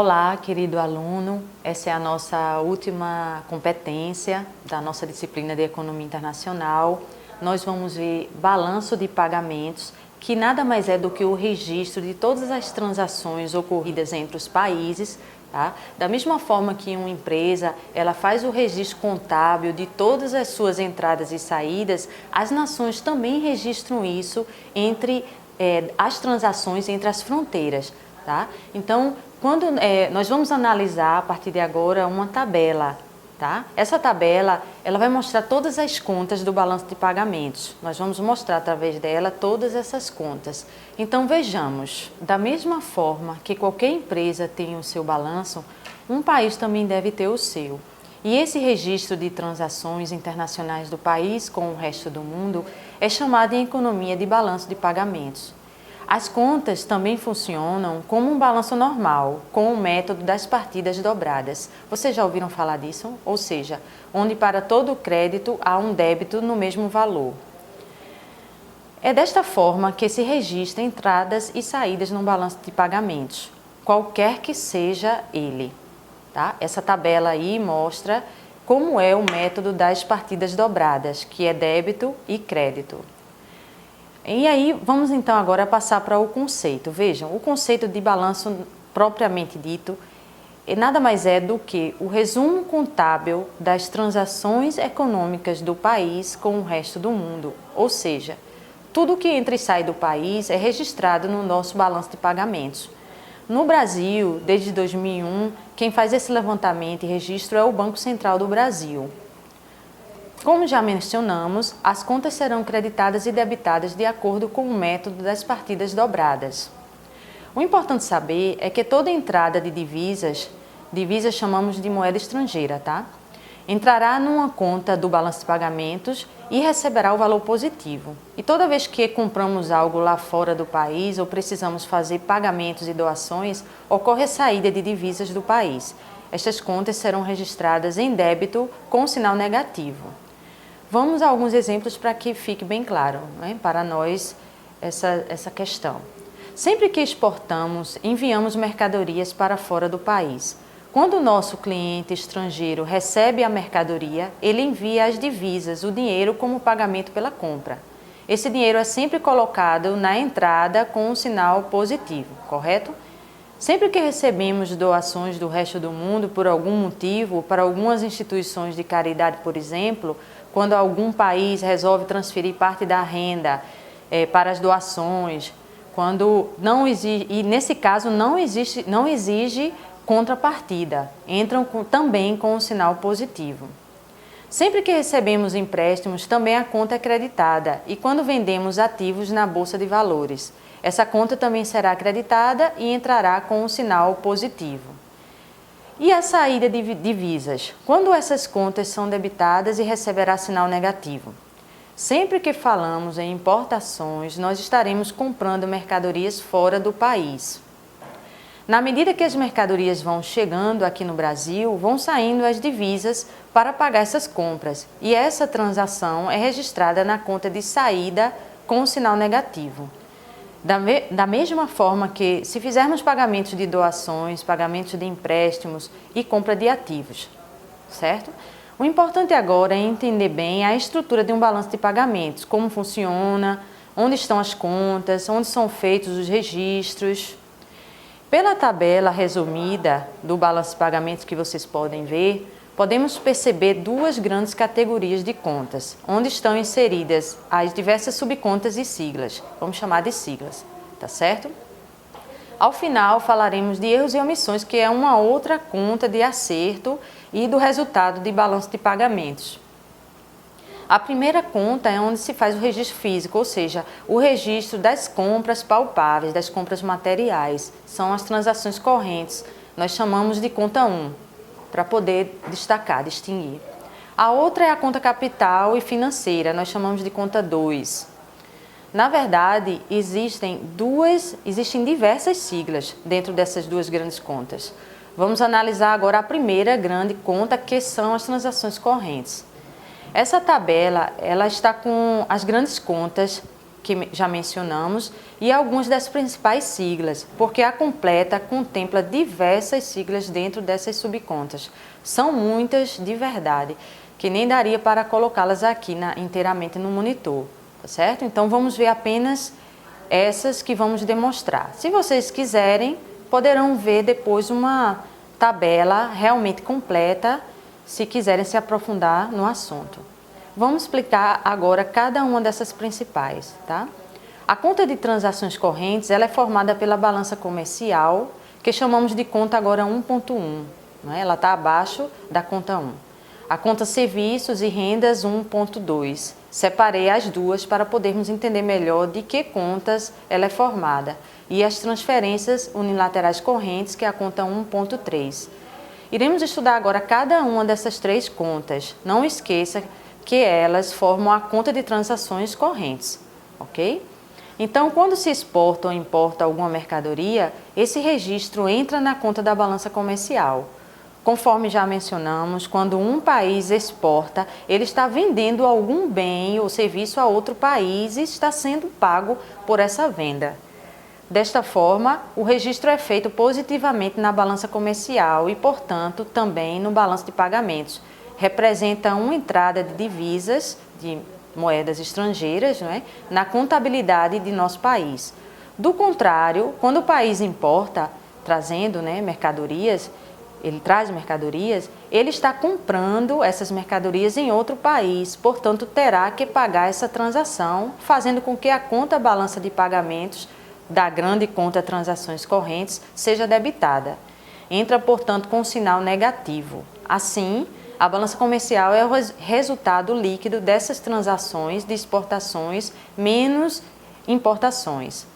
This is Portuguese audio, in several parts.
Olá, querido aluno. Essa é a nossa última competência da nossa disciplina de Economia Internacional. Nós vamos ver balanço de pagamentos, que nada mais é do que o registro de todas as transações ocorridas entre os países. Tá? Da mesma forma que uma empresa ela faz o registro contábil de todas as suas entradas e saídas, as nações também registram isso entre as transações entre as fronteiras. Tá? Então, nós vamos analisar a partir de agora uma tabela. Tá? Essa tabela ela vai mostrar todas as contas do balanço de pagamentos. Nós vamos mostrar através dela todas essas contas. Então vejamos, da mesma forma que qualquer empresa tem o seu balanço, um país também deve ter o seu. E esse registro de transações internacionais do país com o resto do mundo é chamado em economia de balanço de pagamentos. As contas também funcionam como um balanço normal, com o método das partidas dobradas. Vocês já ouviram falar disso? Ou seja, onde para todo crédito há um débito no mesmo valor. É desta forma que se registra entradas e saídas no balanço de pagamentos, qualquer que seja ele. Tá? Essa tabela aí mostra como é o método das partidas dobradas, que é débito e crédito. E aí, vamos então agora passar para o conceito. Vejam, o conceito de balanço propriamente dito nada mais é do que o resumo contábil das transações econômicas do país com o resto do mundo. Ou seja, tudo que entra e sai do país é registrado no nosso balanço de pagamentos. No Brasil, desde 2001, quem faz esse levantamento e registro é o Banco Central do Brasil. Como já mencionamos, as contas serão creditadas e debitadas de acordo com o método das partidas dobradas. O importante saber é que toda entrada de divisas chamamos de moeda estrangeira, tá? Entrará numa conta do balanço de pagamentos e receberá o valor positivo. E toda vez que compramos algo lá fora do país ou precisamos fazer pagamentos e doações, ocorre a saída de divisas do país. Estas contas serão registradas em débito com sinal negativo. Vamos a alguns exemplos para que fique bem claro, né, para nós essa questão. Sempre que exportamos, enviamos mercadorias para fora do país. Quando o nosso cliente estrangeiro recebe a mercadoria, ele envia as divisas, o dinheiro como pagamento pela compra. Esse dinheiro é sempre colocado na entrada com um sinal positivo, correto? Sempre que recebemos doações do resto do mundo por algum motivo, para algumas instituições de caridade, por exemplo, quando algum país resolve transferir parte da renda para as doações, e nesse caso não exige contrapartida, entram também com um sinal positivo. Sempre que recebemos empréstimos, também a conta é creditada e quando vendemos ativos na Bolsa de Valores, essa conta também será acreditada e entrará com um sinal positivo. E a saída de divisas? Quando essas contas são debitadas e receberá sinal negativo? Sempre que falamos em importações, nós estaremos comprando mercadorias fora do país. Na medida que as mercadorias vão chegando aqui no Brasil, vão saindo as divisas para pagar essas compras. E essa transação é registrada na conta de saída com sinal negativo. Da mesma forma que se fizermos pagamentos de doações, pagamentos de empréstimos e compra de ativos, certo? O importante agora é entender bem a estrutura de um balanço de pagamentos, como funciona, onde estão as contas, onde são feitos os registros. Pela tabela resumida do balanço de pagamentos que vocês podem ver, podemos perceber duas grandes categorias de contas, onde estão inseridas as diversas subcontas e siglas. Vamos chamar de siglas, tá certo? Ao final, falaremos de erros e omissões, que é uma outra conta de acerto e do resultado de balanço de pagamentos. A primeira conta é onde se faz o registro físico, ou seja, o registro das compras palpáveis, das compras materiais. São as transações correntes. Nós chamamos de conta 1, para poder destacar, distinguir. A outra é a conta capital e financeira, nós chamamos de conta 2. Na verdade, existem diversas siglas dentro dessas duas grandes contas. Vamos analisar agora a primeira grande conta, que são as transações correntes. Essa tabela ela está com as grandes contas que já mencionamos, e algumas das principais siglas, porque a completa contempla diversas siglas dentro dessas subcontas. São muitas de verdade, que nem daria para colocá-las aqui inteiramente no monitor, tá certo? Então vamos ver apenas essas que vamos demonstrar. Se vocês quiserem, poderão ver depois uma tabela realmente completa, se quiserem se aprofundar no assunto. Vamos explicar agora cada uma dessas principais, tá? A conta de transações correntes, ela é formada pela balança comercial, que chamamos de conta agora 1.1, né? Ela está abaixo da conta 1. A conta serviços e rendas 1.2. Separei as duas para podermos entender melhor de que contas ela é formada. E as transferências unilaterais correntes, que é a conta 1.3. Iremos estudar agora cada uma dessas três contas. Não esqueça que elas formam a conta de transações correntes, ok? Então, quando se exporta ou importa alguma mercadoria, esse registro entra na conta da balança comercial. Conforme já mencionamos, quando um país exporta, ele está vendendo algum bem ou serviço a outro país e está sendo pago por essa venda. Desta forma, o registro é feito positivamente na balança comercial e, portanto, também no balanço de pagamentos. Representa uma entrada de divisas, de moedas estrangeiras, não é? Na contabilidade de nosso país. Do contrário, quando o país importa, trazendo, né, mercadorias, ele traz mercadorias, ele está comprando essas mercadorias em outro país, portanto terá que pagar essa transação, fazendo com que a conta balança de pagamentos da grande conta transações correntes seja debitada. Entra, portanto, com um sinal negativo. Assim, a balança comercial é o resultado líquido dessas transações de exportações menos importações.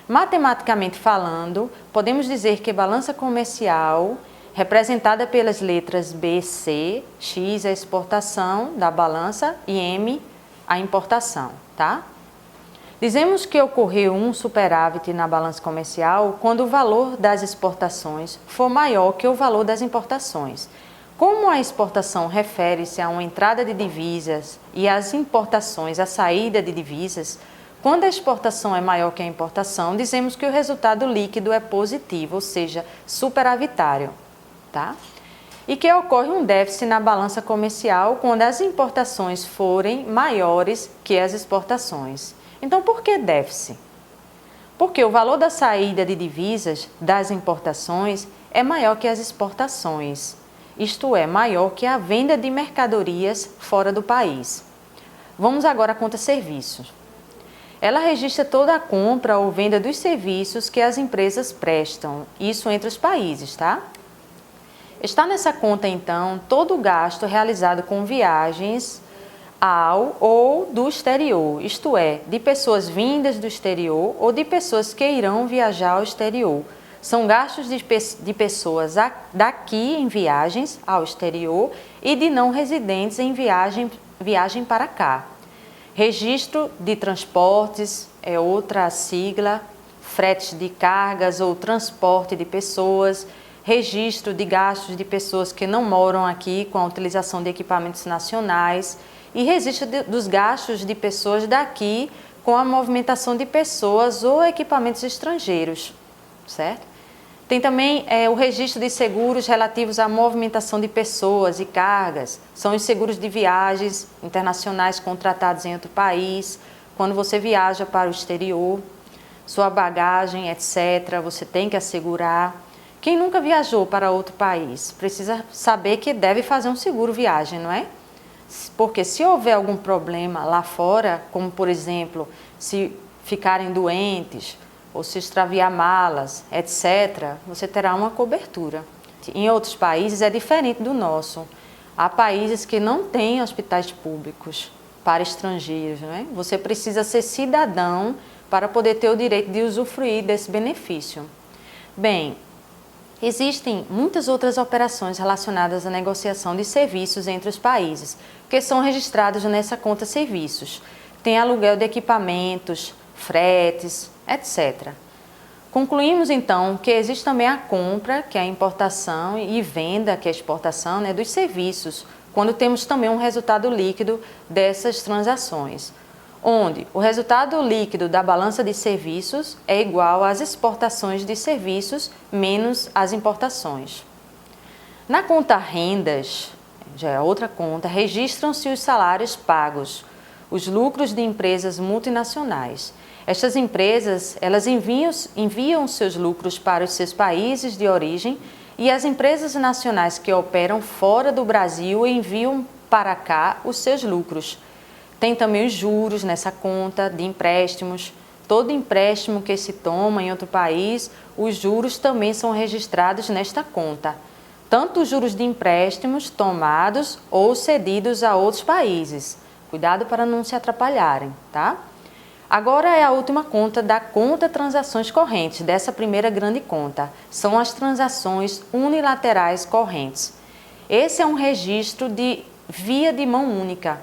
Matematicamente falando, podemos dizer que balança comercial, representada pelas letras B, C, X é a exportação da balança e M a importação, tá? Dizemos que ocorreu um superávit na balança comercial quando o valor das exportações for maior que o valor das importações. Como a exportação refere-se a uma entrada de divisas e as importações a saída de divisas, quando a exportação é maior que a importação, dizemos que o resultado líquido é positivo, ou seja, superavitário, tá? E que ocorre um déficit na balança comercial quando as importações forem maiores que as exportações. Então, por que déficit? Porque o valor da saída de divisas das importações é maior que as exportações. Isto é, maior que a venda de mercadorias fora do país. Vamos agora à conta serviços. Ela registra toda a compra ou venda dos serviços que as empresas prestam, isso entre os países, tá? Está nessa conta, então, todo o gasto realizado com viagens ao ou do exterior, isto é, de pessoas vindas do exterior ou de pessoas que irão viajar ao exterior. São gastos de pessoas daqui em viagens ao exterior e de não residentes em viagem para cá. Registro de transportes é outra sigla, fretes de cargas ou transporte de pessoas, registro de gastos de pessoas que não moram aqui com a utilização de equipamentos nacionais e registro dos gastos de pessoas daqui com a movimentação de pessoas ou equipamentos estrangeiros, certo? Tem também o registro de seguros relativos à movimentação de pessoas e cargas. São os seguros de viagens internacionais contratados em outro país. Quando você viaja para o exterior, sua bagagem, etc., você tem que assegurar. Quem nunca viajou para outro país precisa saber que deve fazer um seguro viagem, não é? Porque se houver algum problema lá fora, como por exemplo, se ficarem doentes, ou se extraviar malas, etc., você terá uma cobertura. Em outros países é diferente do nosso. Há países que não têm hospitais públicos para estrangeiros, não é? Você precisa ser cidadão para poder ter o direito de usufruir desse benefício. Bem, existem muitas outras operações relacionadas à negociação de serviços entre os países, que são registrados nessa conta serviços. Tem aluguel de equipamentos, fretes, etc. Concluímos então que existe também a compra, que é a importação, e venda, que é a exportação, né, dos serviços, quando temos também um resultado líquido dessas transações. onde o resultado líquido da balança de serviços é igual às exportações de serviços menos as importações. Na conta rendas, já é outra conta, registram-se os salários pagos, os lucros de empresas multinacionais. Estas empresas, elas enviam seus lucros para os seus países de origem e as empresas nacionais que operam fora do Brasil enviam para cá os seus lucros. Tem também os juros nessa conta de empréstimos. Todo empréstimo que se toma em outro país, os juros também são registrados nesta conta. Tanto os juros de empréstimos tomados ou cedidos a outros países. Cuidado para não se atrapalharem, tá? Agora é a última conta da conta transações correntes, dessa primeira grande conta. São as transações unilaterais correntes. Esse é um registro de via de mão única.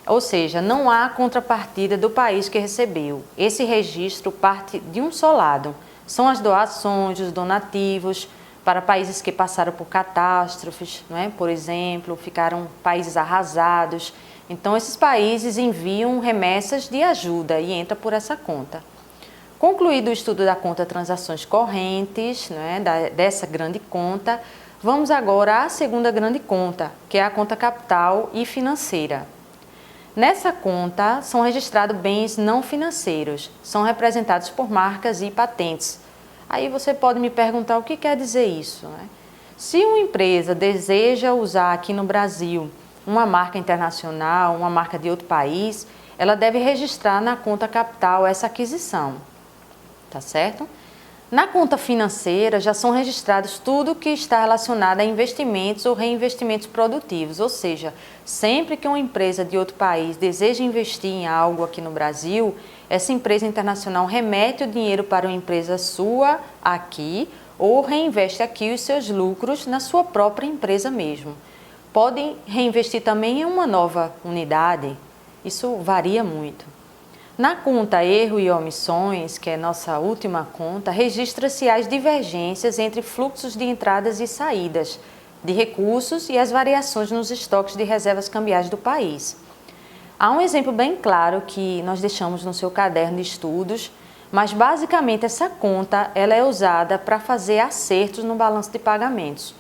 Ou seja, não há contrapartida do país que recebeu. Esse registro parte de um só lado. São as doações, os donativos para países que passaram por catástrofes, não é? Por exemplo, ficaram países arrasados. Então, esses países enviam remessas de ajuda e entra por essa conta. Concluído o estudo da conta transações correntes, né, dessa grande conta, vamos agora à segunda grande conta, que é a conta capital e financeira. Nessa conta são registrados bens não financeiros, são representados por marcas e patentes. Aí você pode me perguntar o que quer dizer isso, né? Se uma empresa deseja usar aqui no Brasil uma marca internacional, uma marca de outro país, ela deve registrar na conta capital essa aquisição, tá certo? Na conta financeira já são registrados tudo que está relacionado a investimentos ou reinvestimentos produtivos, ou seja, sempre que uma empresa de outro país deseja investir em algo aqui no Brasil, essa empresa internacional remete o dinheiro para uma empresa sua aqui ou reinveste aqui os seus lucros na sua própria empresa mesmo. Podem reinvestir também em uma nova unidade, isso varia muito. Na conta erro e omissões, que é nossa última conta, registra-se as divergências entre fluxos de entradas e saídas de recursos e as variações nos estoques de reservas cambiais do país. Há um exemplo bem claro que nós deixamos no seu caderno de estudos, mas basicamente essa conta ela é usada para fazer acertos no balanço de pagamentos.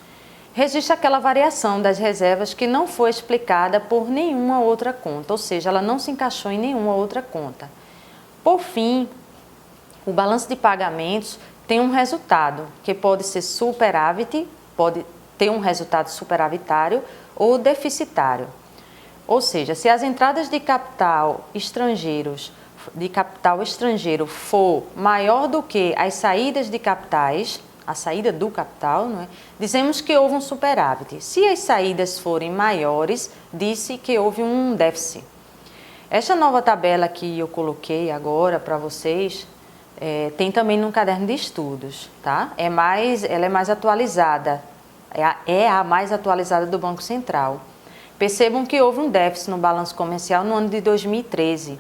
Registra aquela variação das reservas que não foi explicada por nenhuma outra conta, ou seja, ela não se encaixou em nenhuma outra conta. Por fim, o balanço de pagamentos tem um resultado que pode ser superávit, pode ter um resultado superavitário ou deficitário. Ou seja, se as entradas de capital estrangeiro for maior do que as saídas de capitais, a saída do capital, não é? Dizemos que houve um superávit. Se as saídas forem maiores, disse que houve um déficit. Esta nova tabela que eu coloquei agora para vocês, tem também no caderno de estudos, tá? Ela é mais atualizada, é a mais atualizada do Banco Central. Percebam que houve um déficit no balanço comercial no ano de 2013.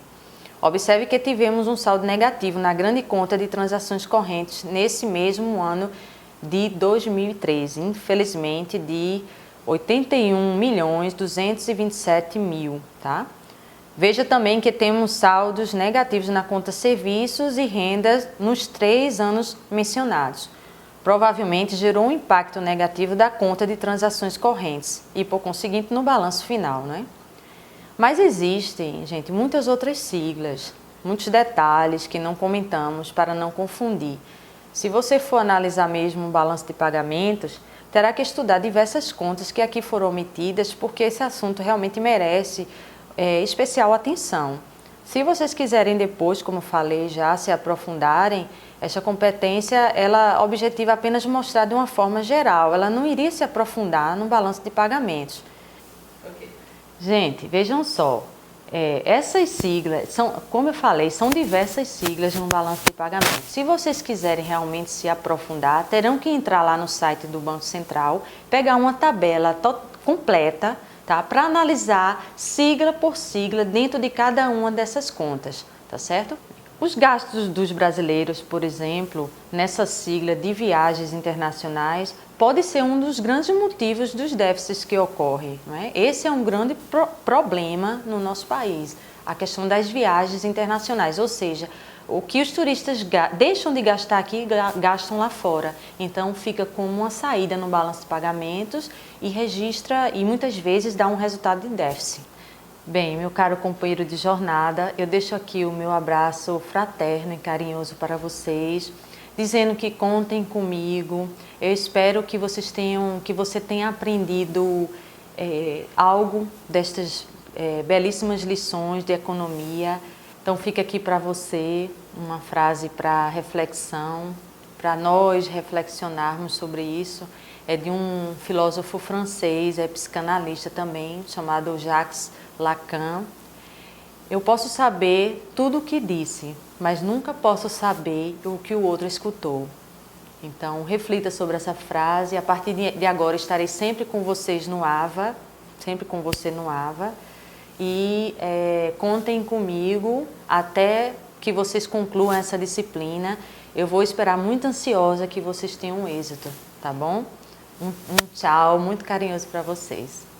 Observe que tivemos um saldo negativo na grande conta de transações correntes nesse mesmo ano de 2013, infelizmente de 81.227.000, tá? Veja também que temos saldos negativos na conta serviços e rendas nos 3 anos mencionados. Provavelmente gerou um impacto negativo da conta de transações correntes e, por conseguinte, no balanço final, né? Mas existem, gente, muitas outras siglas, muitos detalhes que não comentamos para não confundir. Se você for analisar mesmo o balanço de pagamentos, terá que estudar diversas contas que aqui foram omitidas, porque esse assunto realmente merece especial atenção. Se vocês quiserem depois, como falei já, se aprofundarem, essa competência, ela objetiva apenas mostrar de uma forma geral, ela não iria se aprofundar no balanço de pagamentos. Gente, vejam só, essas siglas, como eu falei, são diversas siglas no balanço de pagamento. Se vocês quiserem realmente se aprofundar, terão que entrar lá no site do Banco Central, pegar uma tabela completa, tá, para analisar sigla por sigla dentro de cada uma dessas contas, tá certo? Os gastos dos brasileiros, por exemplo, nessa sigla de viagens internacionais, pode ser um dos grandes motivos dos déficits que ocorrem, não é? Esse é um grande problema no nosso país. a questão das viagens internacionais, ou seja, o que os turistas deixam de gastar aqui, gastam lá fora. Então, fica como uma saída no balanço de pagamentos e registra, e muitas vezes dá um resultado de déficit. Bem, meu caro companheiro de jornada, eu deixo aqui o meu abraço fraterno e carinhoso para vocês, dizendo que contem comigo. Eu espero que você tenha aprendido algo destas belíssimas lições de economia. Então fica aqui para você uma frase para reflexão, para nós reflexionarmos sobre isso. É de um filósofo francês, psicanalista também, chamado Jacques Lacan. Eu posso saber tudo o que disse, mas nunca posso saber o que o outro escutou. Então reflita sobre essa frase. A partir de agora estarei sempre com vocês no AVA, sempre com você no AVA. E contem comigo até que vocês concluam essa disciplina. Eu vou esperar muito ansiosa que vocês tenham êxito, tá bom? Um tchau muito carinhoso para vocês.